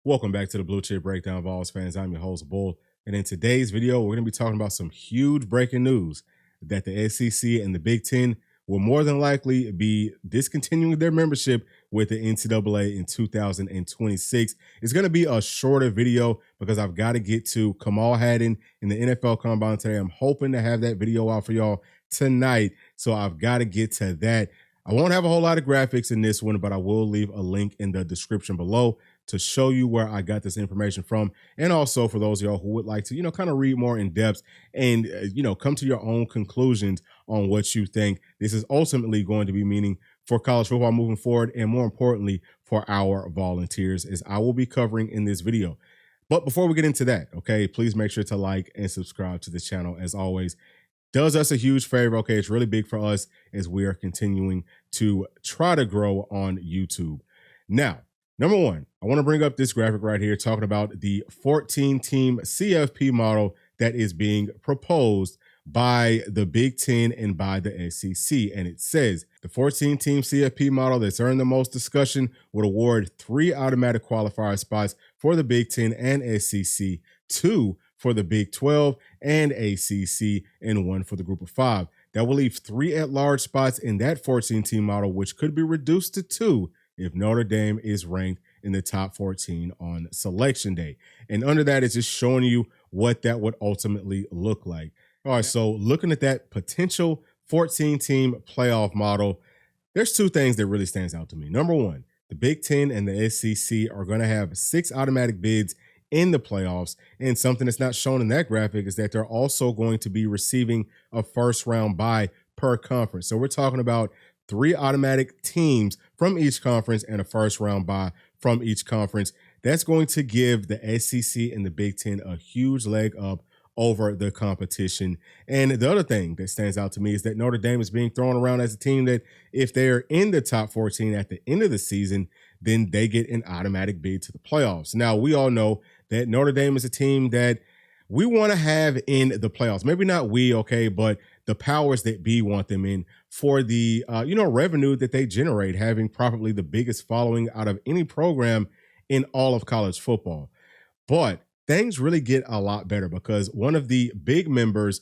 Welcome back to the Bluechip Breakdown, Vols fans. I'm your host, Bull. And in today's video, we're going to be talking about some huge breaking news that the SEC and the Big Ten will more than likely be discontinuing their membership with the NCAA in 2026. It's going to be a shorter video because I've got to get to Kamal Hadden in the NFL Combine today. I'm hoping to have that video out for y'all tonight, so I've got to get to that. I won't have a whole lot of graphics in this one, but I will leave a link in the description below to show you where I got this information from. And also for those of y'all who would like to, kind of read more in depth and, come to your own conclusions on what you think this is ultimately going to be meaning for college football moving forward. And more importantly, for our volunteers, as I will be covering in this video. But before we get into that, okay, please make sure to like and subscribe to the channel. As always, does us a huge favor. Okay, it's really big for us as we are continuing to try to grow on YouTube. Now, number one, I want to bring up this graphic right here talking about the 14-team CFP model that is being proposed by the Big Ten and by the SEC. And it says the 14-team CFP model that's earned the most discussion would award 3 automatic qualifier spots for the Big Ten and SEC, 2 for the Big 12 and ACC, and 1 for the Group of 5. That will leave 3 at-large spots in that 14-team model, which could be reduced to 2 if Notre Dame is ranked in the top 14 on selection day. And under that, it's just showing you what that would ultimately look like. All right, so looking at that potential 14-team playoff model, there's 2 things that really stands out to me. Number one, the Big Ten and the SEC are going to have 6 automatic bids in the playoffs. And something that's not shown in that graphic is that they're also going to be receiving a first-round bye per conference. So we're talking about 3 automatic teams from each conference and a first-round bye from each conference. That's going to give the SEC and the Big Ten a huge leg up over the competition. And the other thing that stands out to me is that Notre Dame is being thrown around as a team that if they're in the top 14 at the end of the season, then they get an automatic bid to the playoffs. Now, we all know that Notre Dame is a team that we want to have in the playoffs. Maybe not we, okay, but the powers that be want them in for the, revenue that they generate, having probably the biggest following out of any program in all of college football. But things really get a lot better because one of the big members,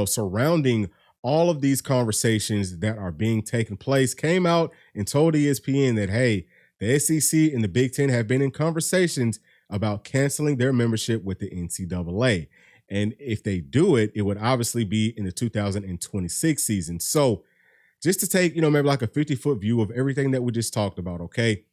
surrounding all of these conversations that are being taken place came out and told ESPN that, hey, the SEC and the Big Ten have been in conversations about canceling their membership with the NCAA. And if they do it, it would obviously be in the 2026 season. So just to take, maybe like a 50-foot view of everything that we just talked about, okay?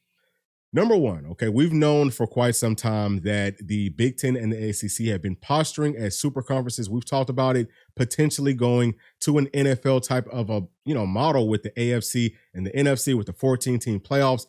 Number one, okay, we've known for quite some time that the Big Ten and the ACC have been posturing as super conferences. We've talked about it potentially going to an NFL type of a, model with the AFC and the NFC with the 14-team playoffs.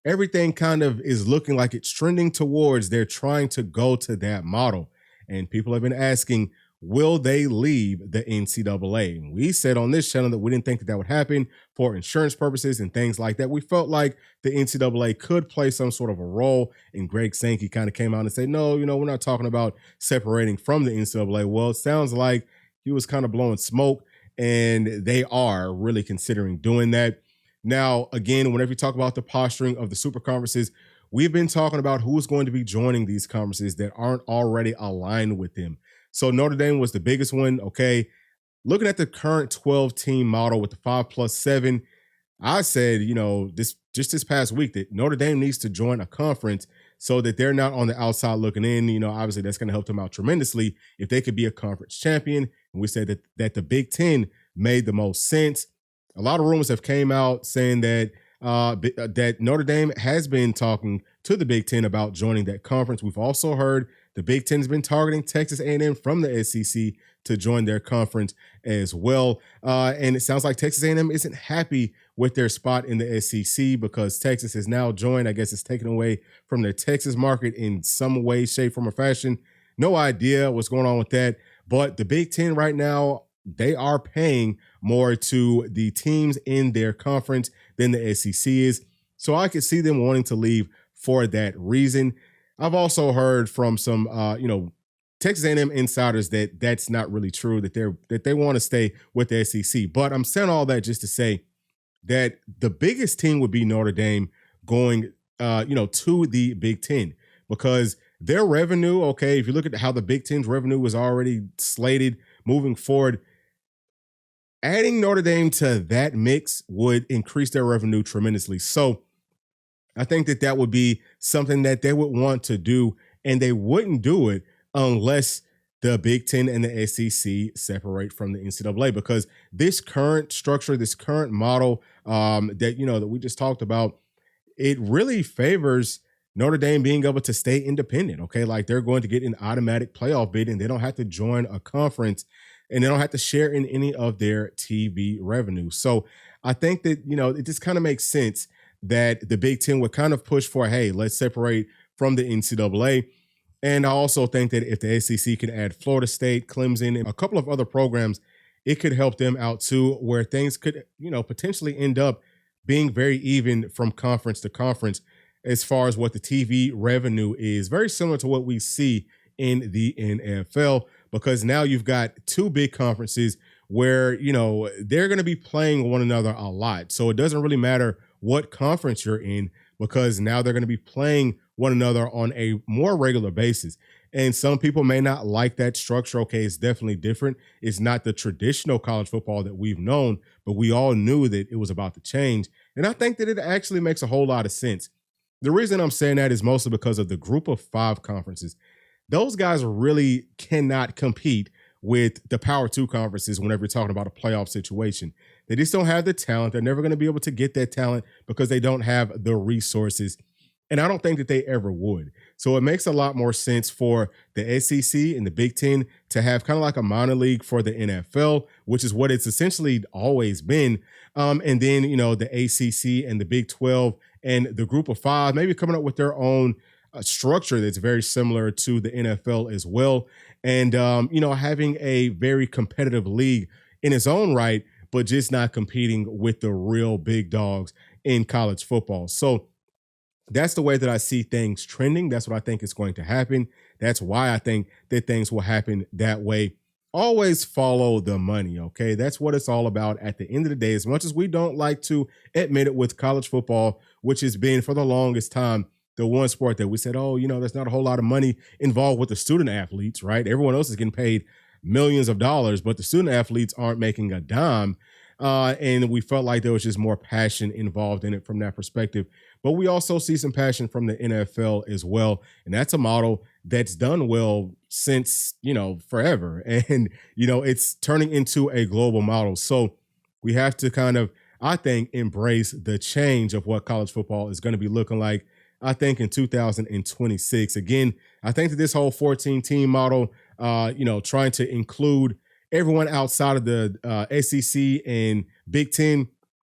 Everything kind of is looking like it's trending towards they're trying to go to that model. And people have been asking, will they leave the NCAA? And we said on this channel that we didn't think that would happen for insurance purposes and things like that. We felt like the NCAA could play some sort of a role. And Greg Sankey kind of came out and said, no, we're not talking about separating from the NCAA. Well, it sounds like he was kind of blowing smoke, and they are really considering doing that. Now, again, whenever you talk about the posturing of the super conferences, we've been talking about who's going to be joining these conferences that aren't already aligned with them. So Notre Dame was the biggest one, okay? Looking at the current 12-team model with the 5+7, I said, this past week that Notre Dame needs to join a conference so that they're not on the outside looking in. Obviously that's going to help them out tremendously if they could be a conference champion. And we said that the Big Ten made the most sense. A lot of rumors have came out saying that that Notre Dame has been talking to the Big Ten about joining that conference. We've also heard the Big Ten has been targeting Texas A&M from the SEC to join their conference as well. And it sounds like Texas A&M isn't happy with their spot in the SEC because Texas has now joined. I guess it's taken away from their Texas market in some way, shape, form, or fashion. No idea what's going on with that. But the Big Ten right now, they are paying more to the teams in their conference than the SEC is. So I could see them wanting to leave for that reason. I've also heard from some, Texas A&M insiders that that's not really true, that they want to stay with the SEC. But I'm saying all that just to say that the biggest team would be Notre Dame going, to the Big Ten. because their revenue, okay, if you look at how the Big Ten's revenue was already slated moving forward, adding Notre Dame to that mix would increase their revenue tremendously. So I think that that would be something that they would want to do, and they wouldn't do it unless the Big Ten and the SEC separate from the NCAA, because this current structure, this current model that that we just talked about, it really favors Notre Dame being able to stay independent. Okay, like they're going to get an automatic playoff bid, and they don't have to join a conference, and they don't have to share in any of their TV revenue. So I think that it just kind of makes sense that the Big Ten would kind of push for, hey, let's separate from the NCAA. And I also think that if the SEC can add Florida State, Clemson, and a couple of other programs, it could help them out too, where things could, potentially end up being very even from conference to conference as far as what the TV revenue is. Very similar to what we see in the NFL, because now you've got two big conferences where, they're going to be playing one another a lot. So it doesn't really matter what conference you're in, because now they're going to be playing one another on a more regular basis. And some people may not like that structure. Okay, it's definitely different. It's not the traditional college football that we've known, but we all knew that it was about to change. And I think that it actually makes a whole lot of sense. The reason I'm saying that is mostly because of the group of 5 conferences. Those guys really cannot compete with the Power 2 conferences whenever you're talking about a playoff situation. They just don't have the talent. They're never going to be able to get that talent because they don't have the resources. And I don't think that they ever would. So it makes a lot more sense for the SEC and the Big Ten to have kind of like a minor league for the NFL, which is what it's essentially always been. And then, the ACC and the Big 12 and the group of 5, maybe coming up with their own structure that's very similar to the NFL as well. And, having a very competitive league in its own right, but just not competing with the real big dogs in college football. So that's the way that I see things trending. That's what I think is going to happen. That's why I think that things will happen that way. Always follow the money, okay? That's what it's all about at the end of the day. As much as we don't like to admit it with college football, which has been for the longest time the one sport that we said, oh, there's not a whole lot of money involved with the student athletes, right? Everyone else is getting paid millions of dollars, but the student athletes aren't making a dime. And we felt like there was just more passion involved in it from that perspective. But we also see some passion from the NFL as well. And that's a model that's done well since, forever. And, it's turning into a global model. So we have to kind of, I think, embrace the change of what college football is going to be looking like, I think, in 2026. Again, I think that this whole 14-team model, trying to include everyone outside of the SEC and Big Ten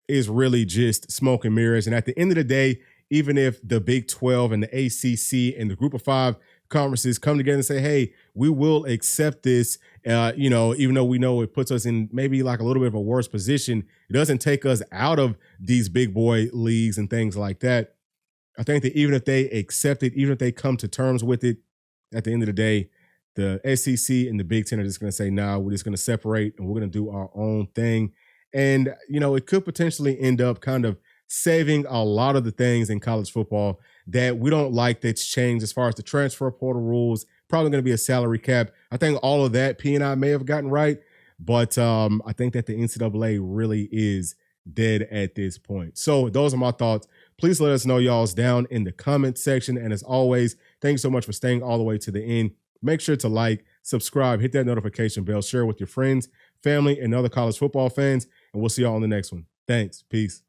is really just smoke and mirrors. And at the end of the day, even if the Big 12 and the ACC and the group of 5 conferences come together and say, hey, we will accept this, even though we know it puts us in maybe like a little bit of a worse position, it doesn't take us out of these big boy leagues and things like that. I think that even if they accept it, even if they come to terms with it, at the end of the day, the SEC and the Big Ten are just going to say, nah, we're just going to separate and we're going to do our own thing. And, it could potentially end up kind of saving a lot of the things in college football that we don't like that's changed as far as the transfer portal rules, probably going to be a salary cap. I think all of that P&I may have gotten right, but I think that the NCAA really is dead at this point. So those are my thoughts. Please let us know y'all's down in the comment section. And as always, thank you so much for staying all the way to the end. Make sure to like, subscribe, hit that notification bell, share with your friends, family, and other college football fans. And we'll see y'all on the next one. Thanks. Peace.